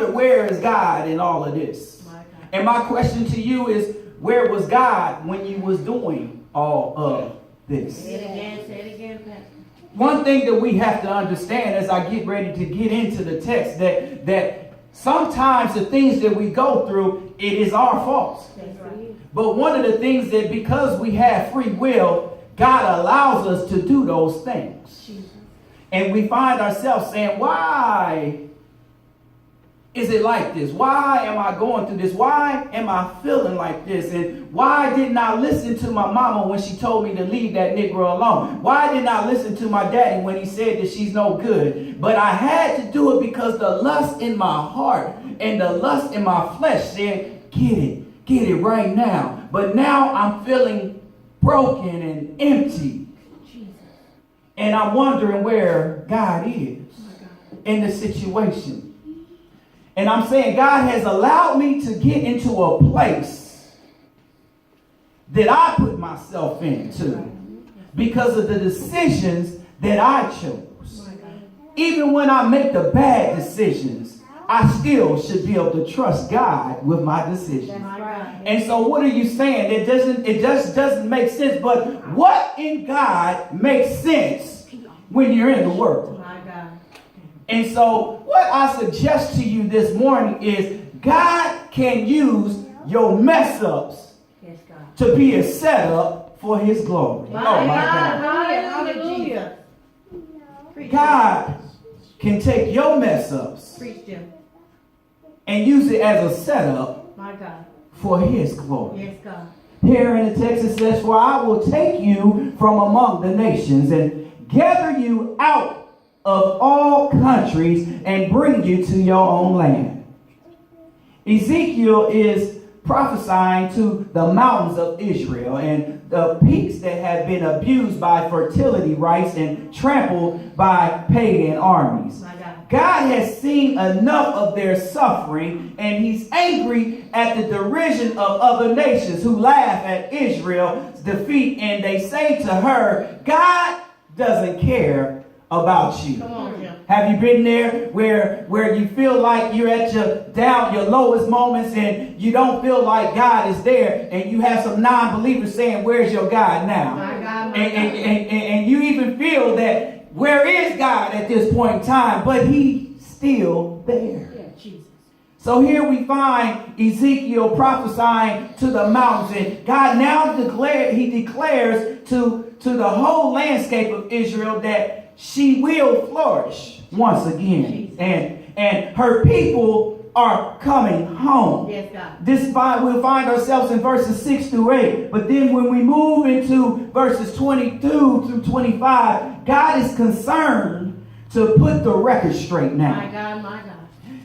Where is God in all of this? And my question to you is, where was God when you was doing all of this? Say it again, Pastor. One thing that we have to understand as I get ready to get into the text, that sometimes the things that we go through, it is our fault. But one of the things that because we have free will, God allows us to do those things. And we find ourselves saying, why is it like this? Why am I going through this? Why am I feeling like this? And why didn't I listen to my mama when she told me to leave that Negro alone? Why didn't I listen to my daddy when he said that she's no good? But I had to do it because the lust in my heart and the lust in my flesh said, get it right now. But now I'm feeling broken and empty. And I'm wondering where God is in the situation. And I'm saying God has allowed me to get into a place that I put myself into because of the decisions that I chose. Even when I make the bad decisions, I still should be able to trust God with my decisions. And so what are you saying? It just doesn't make sense. But what in God makes sense when you're in the world? And so what I suggest to you this morning is God can use your mess ups to be a setup for his glory. Oh my God. Hallelujah. God can take your mess ups and use it as a setup for his glory. Yes, God. Here in the text it says, for I will take you from among the nations and gather you out of all countries and bring you to your own land. Ezekiel is prophesying to the mountains of Israel and the peaks that have been abused by fertility rites and trampled by pagan armies. God has seen enough of their suffering, and he's angry at the derision of other nations who laugh at Israel's defeat, and they say to her, God doesn't care about you. Come on, Jim. Have you been there where you feel like you're at your lowest moments and you don't feel like God is there, and you have some non-believers saying, where's your God now? My God, and you even feel that where is God at this point in time, but he's still there. Yeah, Jesus. So here we find Ezekiel prophesying to the mountains, and God now declares to the whole landscape of Israel that she will flourish once again. And her people are coming home. Yes, God. We'll find ourselves in verses 6 through 8. But then when we move into verses 22 through 25, God is concerned to put the record straight now. My God, my God.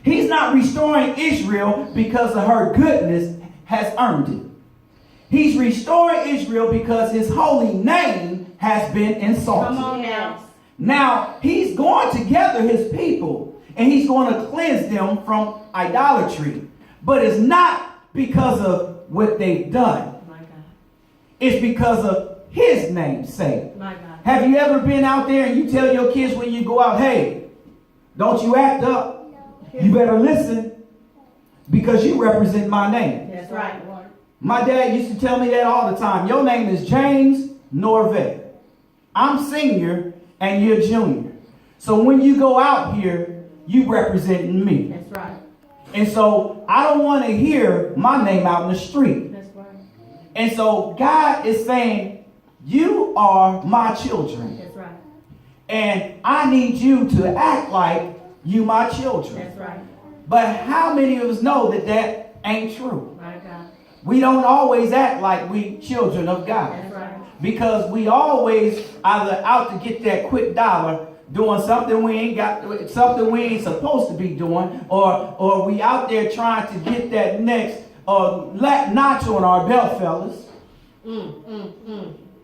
He's not restoring Israel because of her goodness has earned it. He's restoring Israel because his holy name has been insulted. Come on now. Now, he's going to gather his people and he's going to cleanse them from idolatry. But it's not because of what they've done. My God. It's because of his name's sake. My God. Have you ever been out there and you tell your kids when you go out, hey, don't you act up. You better listen because you represent my name. That's right. My dad used to tell me that all the time. Your name is James Norvet. I'm senior and you're junior. So when you go out here, you representing me. That's right. And so I don't want to hear my name out in the street. That's right. And so God is saying, you are my children. That's right. And I need you to act like you my children. That's right. But how many of us know that that ain't true? My God. We don't always act like we children of God. That's right. Because we always either out to get that quick dollar, doing something we ain't supposed to be doing, or we out there trying to get that next notch on our belt, fellas.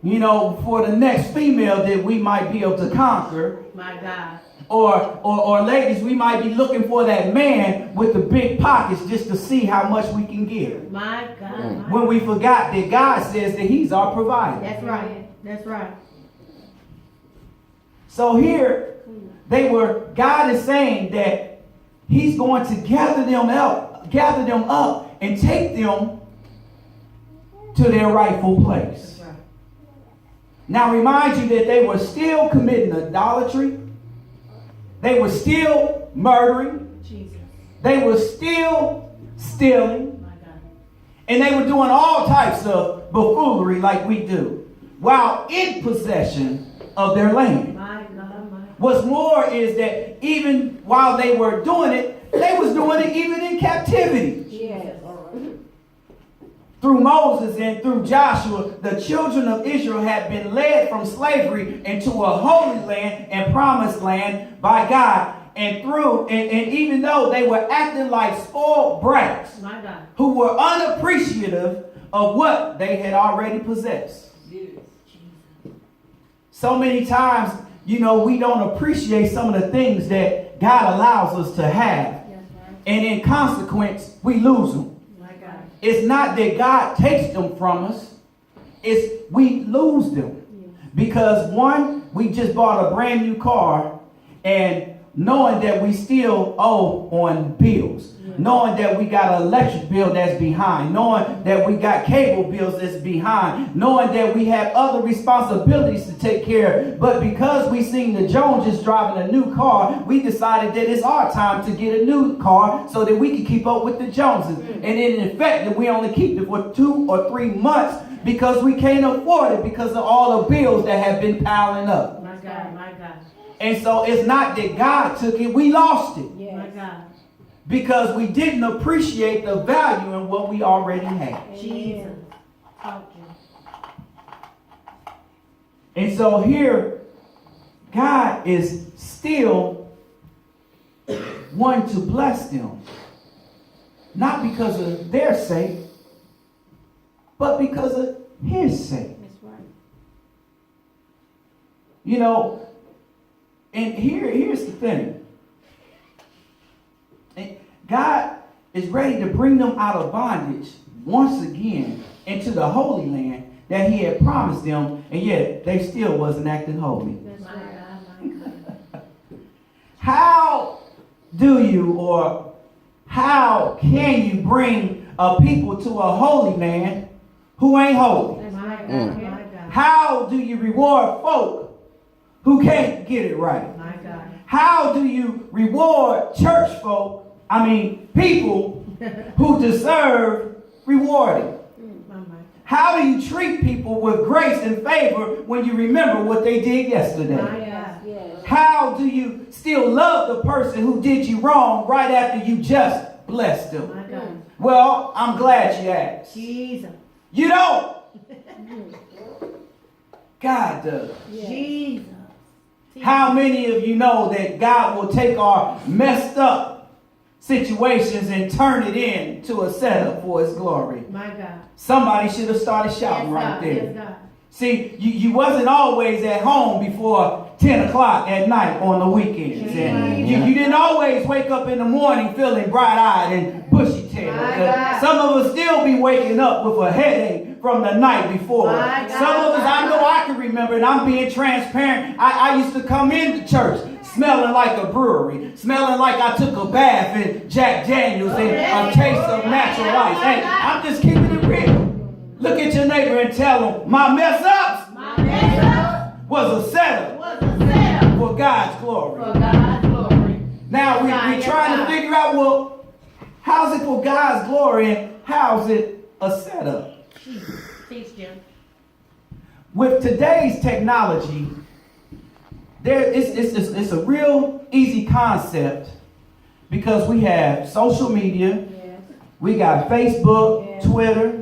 You know, for the next female that we might be able to conquer. My God. Or ladies, we might be looking for that man with the big pockets just to see how much we can give. My God. When we forgot that God says that he's our provider. That's right. That's right. So here, God is saying that He's going to gather them up and take them to their rightful place. That's right. Now remind you that they were still committing idolatry. They were still murdering. Jesus. They were still stealing. My God. And they were doing all types of buffoonery like we do, while in possession of their land. My God. My God. What's more is that even while they were doing it, they was doing it even in captivity. Yes. Through Moses and through Joshua, the children of Israel had been led from slavery into a holy land and promised land by God. And even though they were acting like spoiled brats My God. who were unappreciative of what they had already possessed. Yes. So many times, we don't appreciate some of the things that God allows us to have. Yes, right. And in consequence, we lose them. My God. It's not that God takes them from us. It's we lose them. Yes. Because one, we just bought a brand new car and knowing that we still owe on bills, knowing that we got an electric bill that's behind, knowing that we got cable bills that's behind, knowing that we have other responsibilities to take care of. But because we seen the Joneses driving a new car, we decided that it's our time to get a new car so that we can keep up with the Joneses. And in effect, that we only keep it for 2 or 3 months because we can't afford it because of all the bills that have been piling up. My God. My God. And so it's not that God took it, we lost it. Yes. My God. Because we didn't appreciate the value in what we already had. Jesus. Talk to you. And so here, God is still wanting to bless them. Not because of their sake, but because of his sake. That's right. And here's the thing. God is ready to bring them out of bondage once again into the Holy Land that he had promised them, and yet they still wasn't acting holy. That's right. My God. How do you or how can you bring a people to a holy land who ain't holy? That's my God. My God. How do you reward folk who can't get it right? My God. How do you reward people who deserve rewarding? My God. How do you treat people with grace and favor when you remember what they did yesterday? My God. Yes. How do you still love the person who did you wrong right after you just blessed them? My God. Well, I'm glad you asked. Jesus. You don't. God does. Jesus. How many of you know that God will take our messed up situations and turn it into a setup for his glory? My God. Somebody should have started shouting Yes, right God. there. Yes, God. See, you wasn't always at home before 10 o'clock at night on the weekends. And you didn't always wake up in the morning feeling bright-eyed and bushy-tailed. My God. Some of us still be waking up with a headache from the night before. My God. Some of us, I know I can remember, and I'm being transparent. I used to come into church smelling like a brewery, smelling like I took a bath in Jack Daniels and a taste of natural ice. Hey, I'm just keeping it real. Look at your neighbor and tell him, my mess ups was a setup for God's glory. For God's glory. Now God, we're yes, trying God. to figure out, well, how's it for God's glory and how's it a setup? Teach Jim. With today's technology, it's a real easy concept because we have social media, Yes. we got Facebook, Yes. Twitter,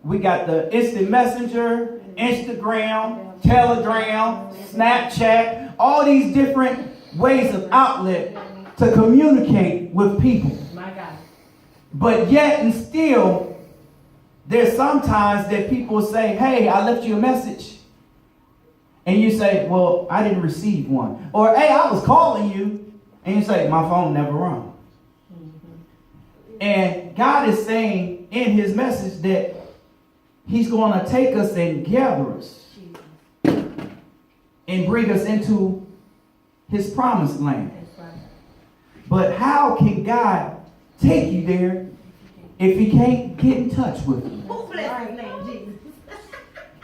we got the instant messenger, Instagram, Telegram, Snapchat, all these different ways of outlet to communicate with people. My God. But yet and still, there's sometimes that people say, hey, I left you a message. And you say, well, I didn't receive one. Or, hey, I was calling you. And you say, my phone never rung. And God is saying in his message that he's going to take us and gather us and bring us into his promised land. That's right. But how can God take you there if he can't get in touch with you? Who bless his name, Jesus?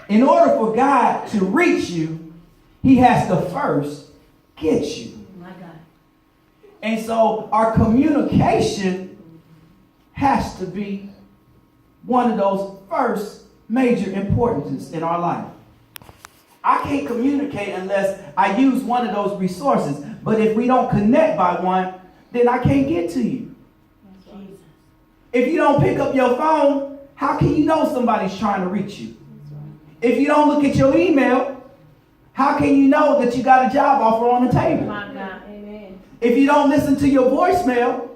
In order for God to reach you, he has to first get you. My God. And so our communication has to be one of those first major importances in our life. I can't communicate unless I use one of those resources. But if we don't connect by one, then I can't get to you. Jesus. If you don't pick up your phone, how can you know somebody's trying to reach you? If you don't look at your email, how can you know that you got a job offer on the table? My God. Amen. If you don't listen to your voicemail,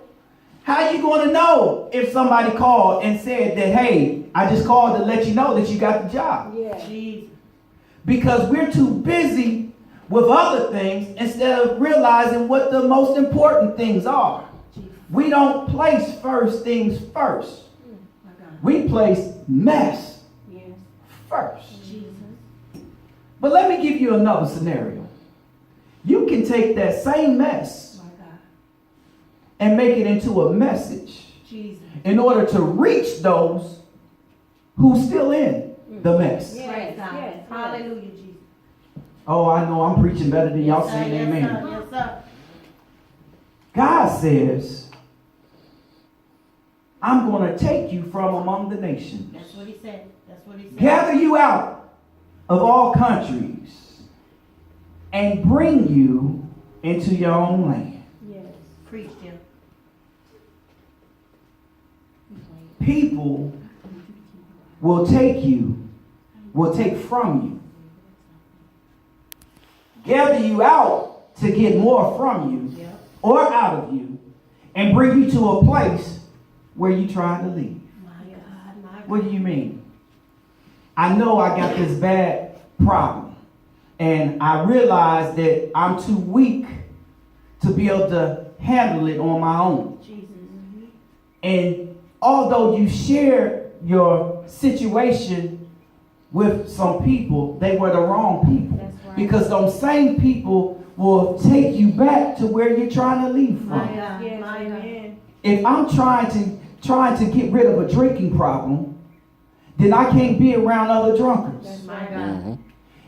how are you going to know if somebody called and said that, hey, I just called to let you know that you got the job? Yeah. Jesus. Because we're too busy with other things instead of realizing what the most important things are. Jesus. We don't place first things first. My God. We place mess Yes. first. Jesus. But let me give you another scenario. You can take that same mess My God. and make it into a message Jesus. in order to reach those who's still in the mess. Yes. Praise God. Yes. Hallelujah, Jesus. Oh, I know I'm preaching better than y'all saying Yes, amen. sir. Yes, sir. God says, I'm going to take you from among the nations, That's what he said. That's what he said. gather you out of all countries, and bring you into your own land. Yes. Preach, Jim. People will take from you, gather you out to get more from you Yep. or out of you, and bring you to a place where you trying to leave. My God. My God. What do you mean? I know I got this bad problem, and I realize that I'm too weak to be able to handle it on my own. Jesus. And although you share your situation with some people, they were the wrong people. That's right. Because those same people will take you back to where you're trying to leave My from. God. Yes, My God. amen. If I'm trying to get rid of a drinking problem, then I can't be around other drunkards. My God.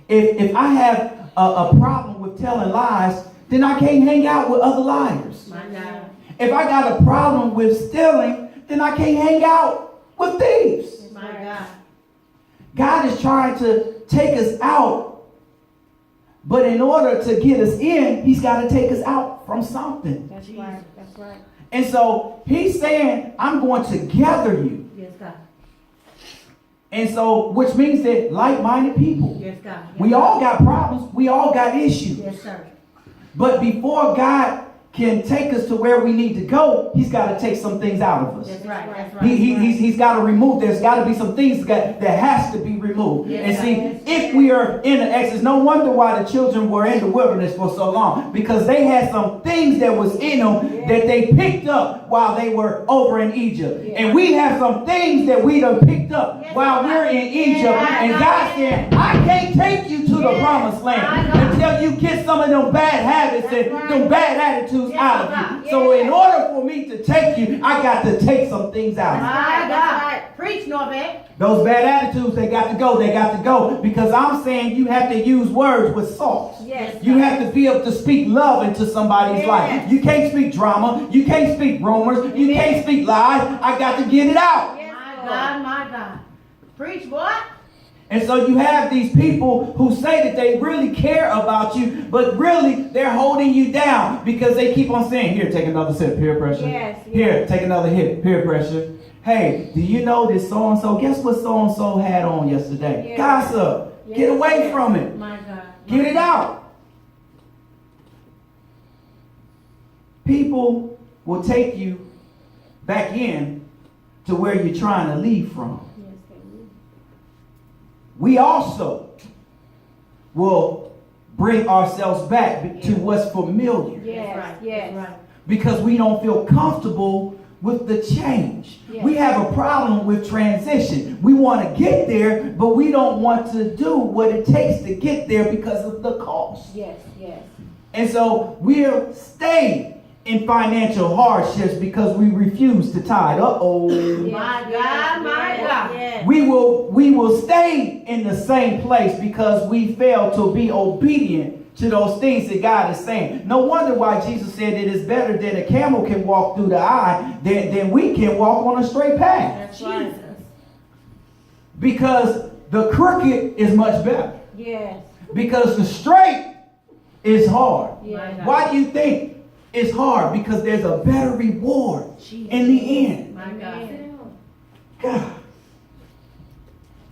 If I have a problem with telling lies, then I can't hang out with other liars. My God. If I got a problem with stealing, then I can't hang out with thieves. My God. God is trying to take us out, but in order to get us in, he's got to take us out from something. That's Jesus. right. That's right. And so he's saying, I'm going to gather you. Yes, God. And so, which means that like-minded people. Yes, God. Yes, We all got problems. We all got issues. Yes, sir. But before God can take us to where we need to go, he's got to take some things out of us. That's right. That's right. He's got to remove. There's got to be some things that has to be removed. Yes, and see, yes, if we are in the Exodus, no wonder why the children were in the wilderness for so long, because they had some things that was in them that they picked up while they were over in Egypt. And we have some things that we done picked up Yes, while God. we're in Egypt. Yes, And God. God said, I can't take you to the Yes, promised land my God. until you get some of them bad habits That's and right. them bad attitudes Yes, out of God. you. So in order for me to take you, I got to take some things out. My God. Preach, Norvet. Those bad attitudes, they got to go. They got to go. Because I'm saying you have to use words with salt. Yes. You have to be able to speak love into somebody's Yes. life. You can't speak drama. You can't speak rumors. You can't speak lies. I got to get it out. My God. My God. Preach, boy. And so you have these people who say that they really care about you, but really they're holding you down because they keep on saying, here, take another sip, peer pressure. Yes, Here, take another hit, peer pressure. Hey, do you know this so-and-so? Guess what so-and-so had on yesterday? Yes. Gossip. Yes, Get away yes. from it. My God. Get it out. People will take you back in to where you're trying to leave from. Yes, they will. We also will bring ourselves back to what's familiar Yes, That's right. yes. That's right. because we don't feel comfortable with the change. Yes. We have a problem with transition. We want to get there, but we don't want to do what it takes to get there because of the cost. Yes, yes. And so we'll stay in financial hardships because we refuse to tithe. Uh-oh. My God, my God. Yes. We will stay in the same place because we fail to be obedient to those things that God is saying. No wonder why Jesus said it is better that a camel can walk through the eye than we can walk on a straight path. That's right. Because the crooked is much better. Yes. Because the straight is hard. Yes. Why do you think it's hard? Because there's a better reward in the end. My God. God.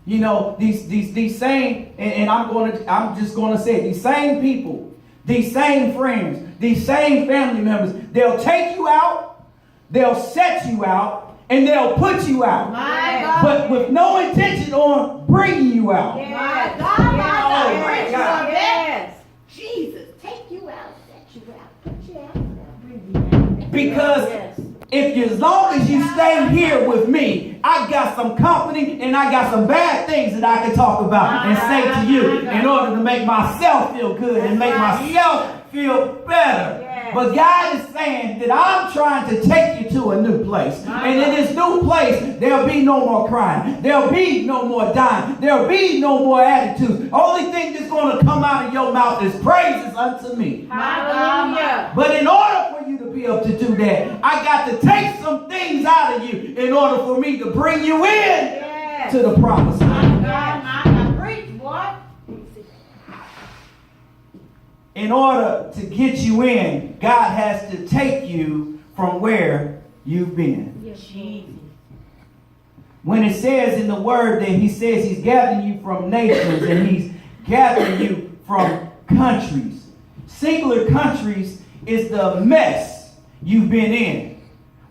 You know, these same, and I'm just gonna say it, these same people, these same friends, these same family members, they'll take you out, they'll set you out, and they'll put you out. My God. But with no intention on bringing you out. Yes. My God, my God. Oh, my Preach, God. Norvet. Yes. Jesus, take you out, set you out, put you out, bring you out. Because Yes. as long as you stay here with me, I got some company and I got some bad things that I can talk about and say to you in order to make myself feel good and make myself feel better. Yes. But God is saying that I'm trying to take you to a new place. And in this new place, there'll be no more crying. There'll be no more dying. There'll be no more attitudes. Only thing that's going to come out of your mouth is praises unto me. Hallelujah. But in order for you to be able to do that, I got to take some things out of you in order for me to bring you in Yes. to the promised land. My God, my God. Preach, boy. In order to get you in, God has to take you from where you've been. Jesus. When it says in the word that he says he's gathering you from nations and he's gathering you from countries. Singular countries is the mess you've been in,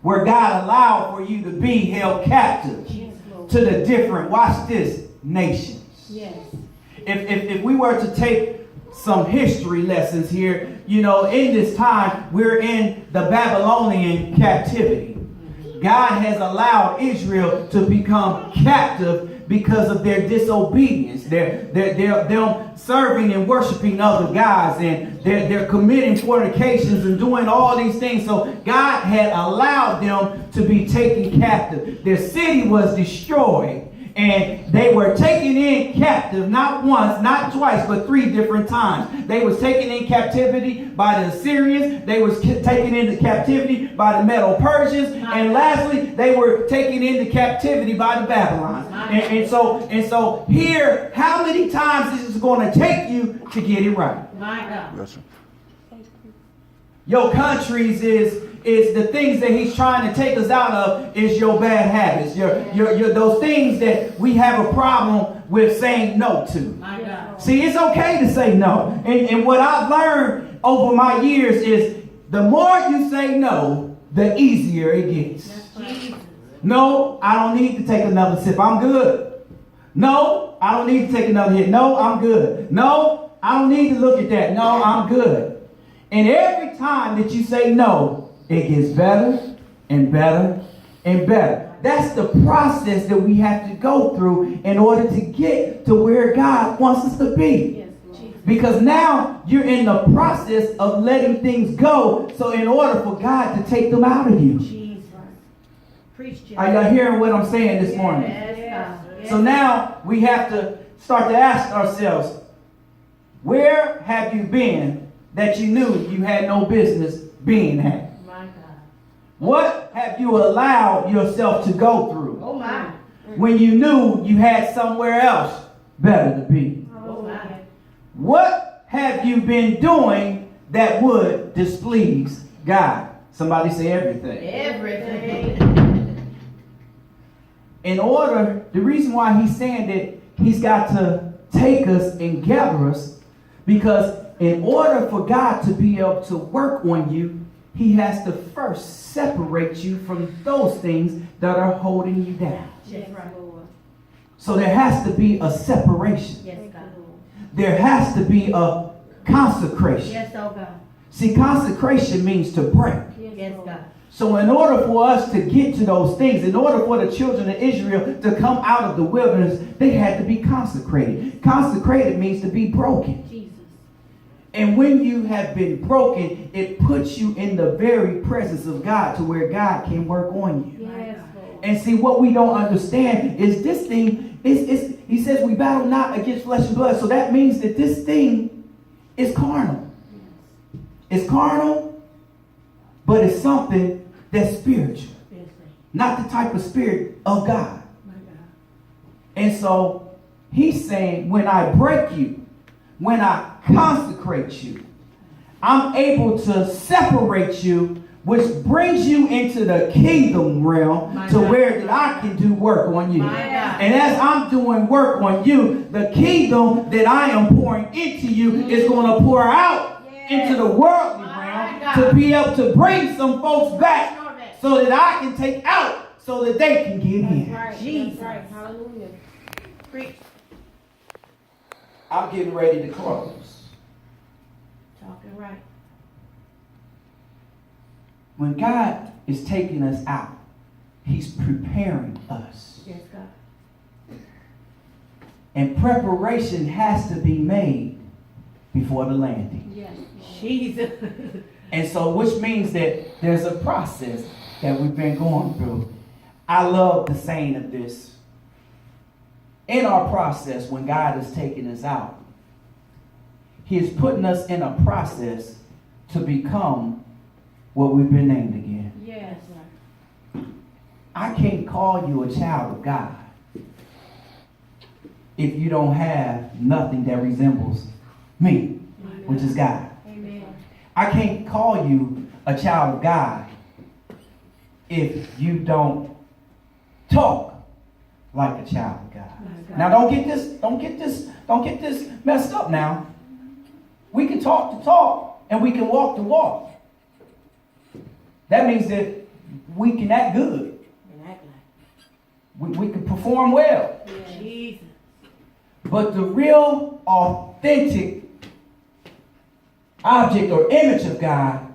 where God allowed for you to be held captive to the different, watch this, nations. Yes. If we were to take some history lessons here, you know, in this time, we're in the Babylonian captivity. God has allowed Israel to become captive because of their disobedience. They're serving and worshiping other gods, and they're committing fornications and doing all these things. So God had allowed them to be taken captive. Their city was destroyed. And they were taken in captive, not once, not twice, but 3 different times. They was taken in captivity by the Assyrians. They was taken into captivity by the Medo-Persians. And lastly, they were taken into captivity by the Babylons. And so here, how many times is it going to take you to get it right? My God. Yes, sir. Your countries is the things that he's trying to take us out of is your bad habits. Your those things that we have a problem with saying no to. My God. See, it's okay to say no. And what I've learned over my years is the more you say no, the easier it gets. Jesus. No, I don't need to take another sip. I'm good. No, I don't need to take another hit. No, I'm good. No, I don't need to look at that. No, I'm good. And every time that you say no, it gets better and better and better. That's the process that we have to go through in order to get to where God wants us to be. Because now you're in the process of letting things go. So in order for God to take them out of you. Jesus. Preach, Jesus. Are y'all hearing what I'm saying this morning? Yes, God. Yes. So now we have to start to ask ourselves, where have you been that you knew you had no business being at? My God. What have you allowed yourself to go through Oh, my. when you knew you had somewhere else better to be? Oh, my. What have you been doing that would displease God? Somebody say everything. Everything. The reason why he's saying that he's got to take us and gather us, because in order for God to be able to work on you, he has to first separate you from those things that are holding you down. Yes, right. So there has to be a separation. Yes, God. There has to be a consecration. Yes, oh God. See, consecration means to break. Yes, God. So in order for us to get to those things, in order for the children of Israel to come out of the wilderness, they had to be consecrated. Consecrated means to be broken. Jesus. And when you have been broken, it puts you in the very presence of God to where God can work on you. Yes, And see, what we don't understand is this thing, he says we battle not against flesh and blood. So that means that this thing is carnal. It's carnal, but it's something that's spiritual. Not the type of spirit of God. And so he's saying, when I break you, when I consecrate you, I'm able to separate you, which brings you into the kingdom realm where that I can do work on you. And as I'm doing work on you, the kingdom that I am pouring into you is going to pour out into the worldly realm to be able to bring some folks back so that I can take out so that they can get in. Jesus. Hallelujah. Preach. I'm getting ready to close. Talking right. When God is taking us out, he's preparing us. Yes, God. And preparation has to be made before the landing. Yes. Jesus. And so, which means that there's a process that we've been going through. I love the saying of this. In our process, when God is taking us out, he is putting us in a process to become what we've been named again. Yes. I can't call you a child of God if you don't have nothing that resembles me, which is God. Amen. I can't call you a child of God if you don't talk like a child of God. Now don't get this messed up now. We can talk the talk and we can walk the walk. That means that we can act good. We can perform well. Jesus. But the real authentic object or image of God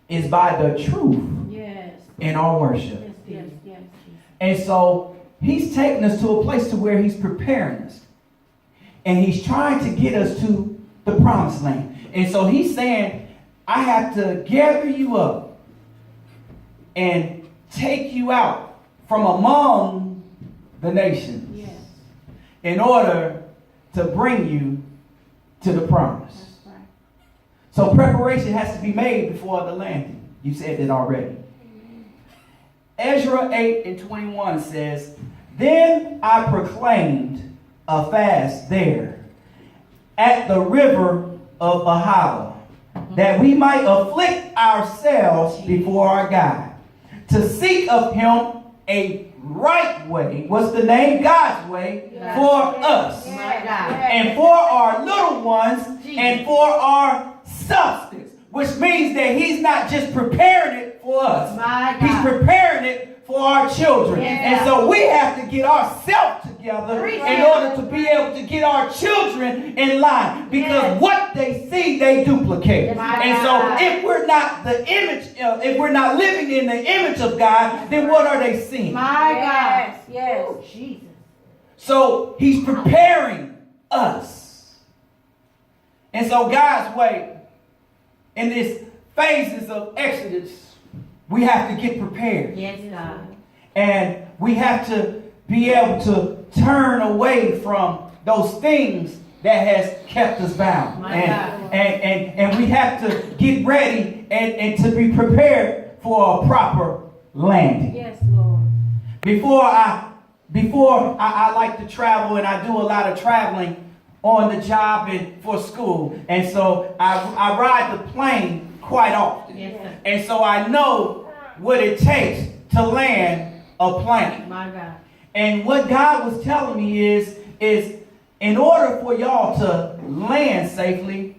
is by the truth in our worship. Yes. And so he's taking us to a place to where he's preparing us. And he's trying to get us to the promised land. And so he's saying, I have to gather you up and take you out from among the nations in order to bring you to the promise. So preparation has to be made before the landing. You said that already. Ezra 8:21 says, Then I proclaimed a fast there at the river of Ahava, that we might afflict ourselves before our God, to seek of him a right way. What's the name? God's way for us. And for our little ones and for our substance. Which means that he's not just preparing it for us. He's preparing it for our children. And so we have to get ourselves together in order to be able to get our children in line. Because what they see, they duplicate. And so if we're not the image, if we're not living in the image of God, then what are they seeing? Yes. Jesus. So he's preparing us. And so God's way, in this phases of Exodus, we have to get prepared. Yes, God. And we have to be able to turn away from those things that has kept us bound. And we have to get ready and to be prepared for a proper landing. Yes, Lord. Before I like to travel, and I do a lot of traveling on the job and for school. And so I ride the plane quite often. Yes, sir. And so I know what it takes to land a plane. My God. And what God was telling me is in order for y'all to land safely,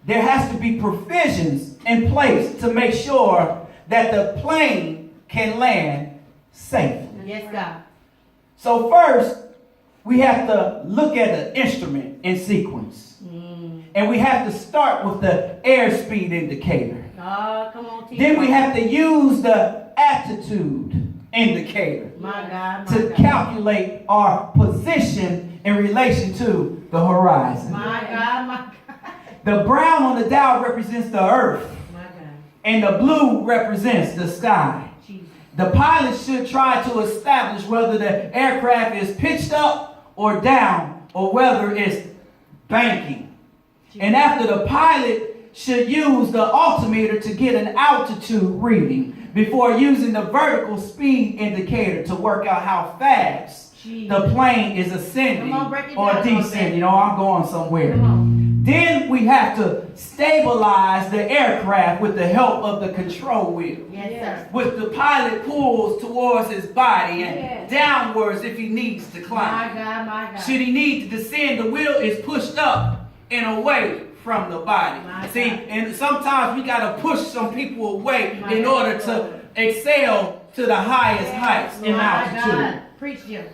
there has to be provisions in place to make sure that the plane can land safely. Yes, God. So first, we have to look at the instrument in sequence. And we have to start with the airspeed indicator. Come on, teacher. Then we have to use the attitude indicator My God. to calculate our position in relation to the horizon. My God. The brown on the dial represents the earth, My God. and the blue represents the sky. Jesus. The pilot should try to establish whether the aircraft is pitched up or down, or whether it's banking. And after, the pilot should use the altimeter to get an altitude reading before using the vertical speed indicator to work out how fast the plane is ascending Come on, break it or down, descending. Oh, I'm going somewhere. Come on. Then we have to stabilize the aircraft with the help of the control wheel, Yes, sir. which the pilot pulls towards his body and Yes. downwards if he needs to climb. My God, my God. Should he need to descend, the wheel is pushed up and away from the body. My See, God. and sometimes we got to push some people away My in God. order to excel to the highest heights in My altitude. God. Preach Jim.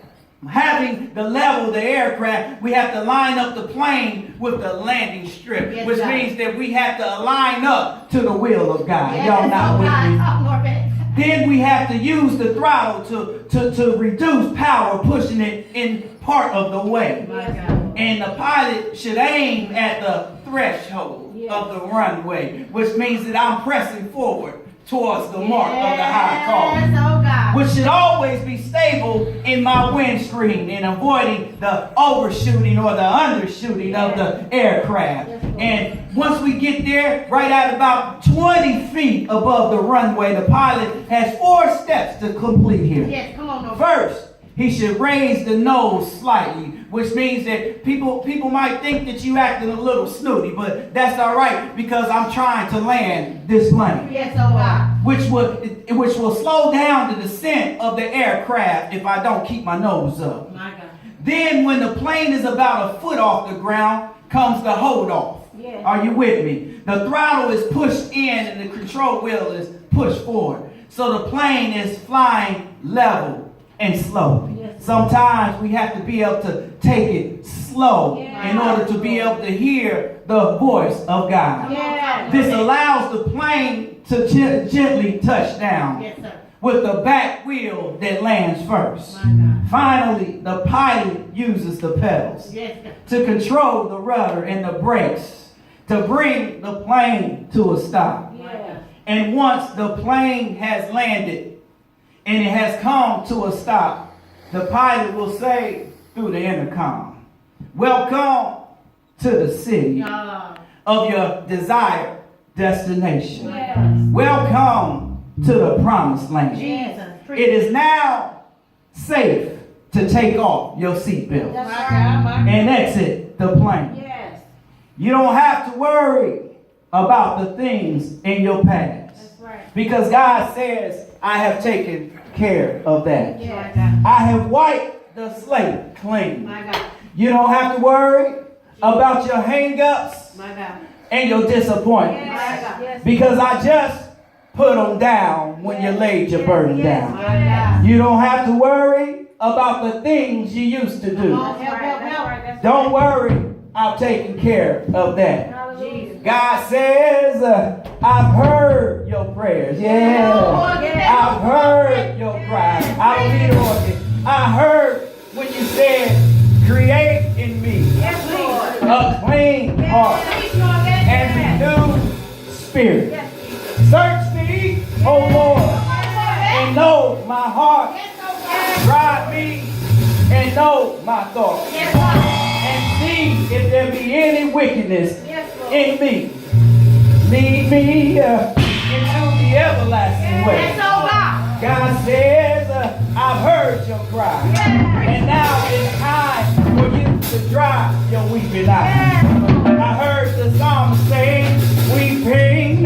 Having the level of the aircraft, we have to line up the plane with the landing strip, Yes, which God. means that we have to line up to the will of God. Yes, Y'all not with me? Talk, Norvet. Then we have to use the throttle to reduce power, pushing it in part of the way. My God. And the pilot should aim at the threshold Yes. of the runway, which means that I'm pressing forward towards the mark of the high call, Yes, oh God. which should always be stable in my windscreen and avoiding the overshooting or the undershooting of the aircraft. Yes, Lord. And once we get there, right at about 20 feet above the runway, the pilot has 4 steps to complete here. Yes, come on, Norvet. First, he should raise the nose slightly, which means that people might think that you acting a little snooty, but that's all right because I'm trying to land this plane, Yes, oh God. which will slow down the descent of the aircraft if I don't keep my nose up. My God. Then when the plane is about a foot off the ground, comes the hold off. Yes. Are you with me? The throttle is pushed in and the control wheel is pushed forward. So the plane is flying level and slow. Yes. Sometimes we have to be able to take it slow Yeah. in order to be able to hear the voice of God. Yes. This allows the plane to gently touch down Yes, sir. with the back wheel that lands first. My God. Finally, the pilot uses the pedals Yes, God. to control the rudder and the brakes to bring the plane to a stop. My God. And once the plane has landed and it has come to a stop, the pilot will say through the intercom, "Welcome to the city of your desired destination. Yes. Welcome to the promised land. Jesus. It is now safe to take off your seatbelt That's My right. God, my God. and exit the plane. Yes. You don't have to worry about the things in your past That's right. because God says, I have taken care of that. My Yes. God. I have wiped the slate clean. My God. You don't have to worry about your hang-ups My God. and your disappointments Yes. Yes. because I just put them down when you laid your burden down. My God. You don't have to worry about the things you used to Come do. on, help, help, help. Don't worry, I've taken care of that. Hallelujah. God says, I've heard your prayers. Yeah. I've heard your cries. I don't need an organ. I heard when you said, create in me Yes, Lord. a clean heart and renewed spirit. Search me, O Lord, and know my heart. Try me and know my thoughts. And see if there be any wickedness in me. Lead me into the everlasting way. God says, I've heard your cry. And now it's time for you to dry your weeping eyes. I heard the psalmist say, weeping,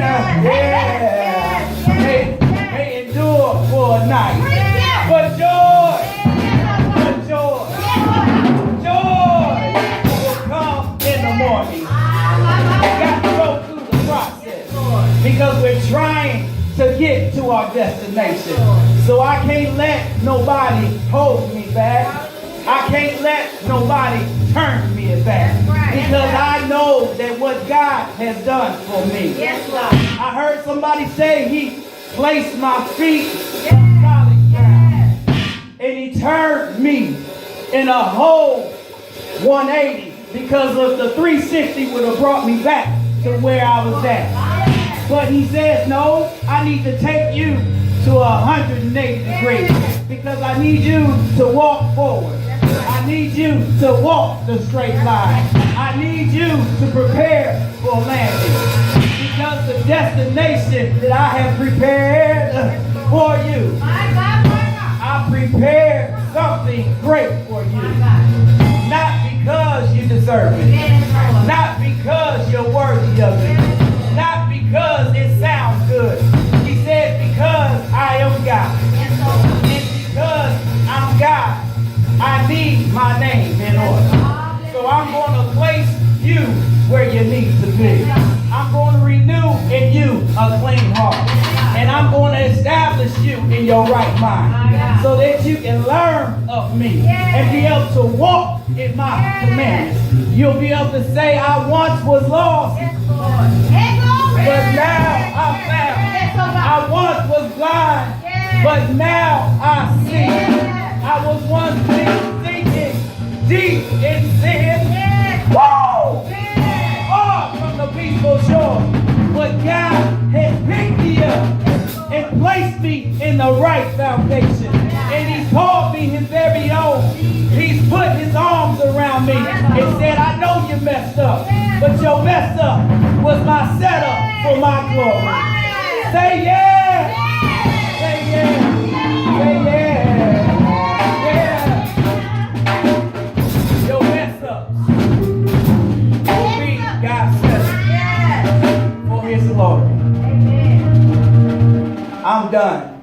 may endure for a night. But joy will come in the morning. We got to go through the process because we're trying to get to our destination. So I can't let nobody hold me back. I can't let nobody turn me back. Because I know that what God has done for me. I heard somebody say he placed my feet on solid ground. And he turned me in a whole 180. because of the 360 would have brought me back to where I was at. But he says, no, I need to take you to 180 degrees because I need you to walk forward. I need you to walk the straight line. I need you to prepare for landing because the destination that I have prepared for you, I prepared something great for you. Not because you deserve it. Not because you're worthy of it. Not because it sounds good. He said, because I am God. And because I'm God, I need my name in order. So I'm going to place you where you need to be. I'm going to renew in you a clean heart. And I'm going to establish you in your right mind so that you can learn of me and be able to walk in my commandments. You'll be able to say, I once was lost, but now I'm found. I once was blind, but now I see. I was once sinking deep in sin. Whoa! Far from the peaceful shore. But God has picked me up and placed me in the right foundation. And He's called me His very own. He's put His arms around me and said, I know you messed up, but your mess up was my setup for my glory. Say yeah! Say yeah! Say yeah! Yeah! Your mess ups will be God's setup for His glory. I'm done.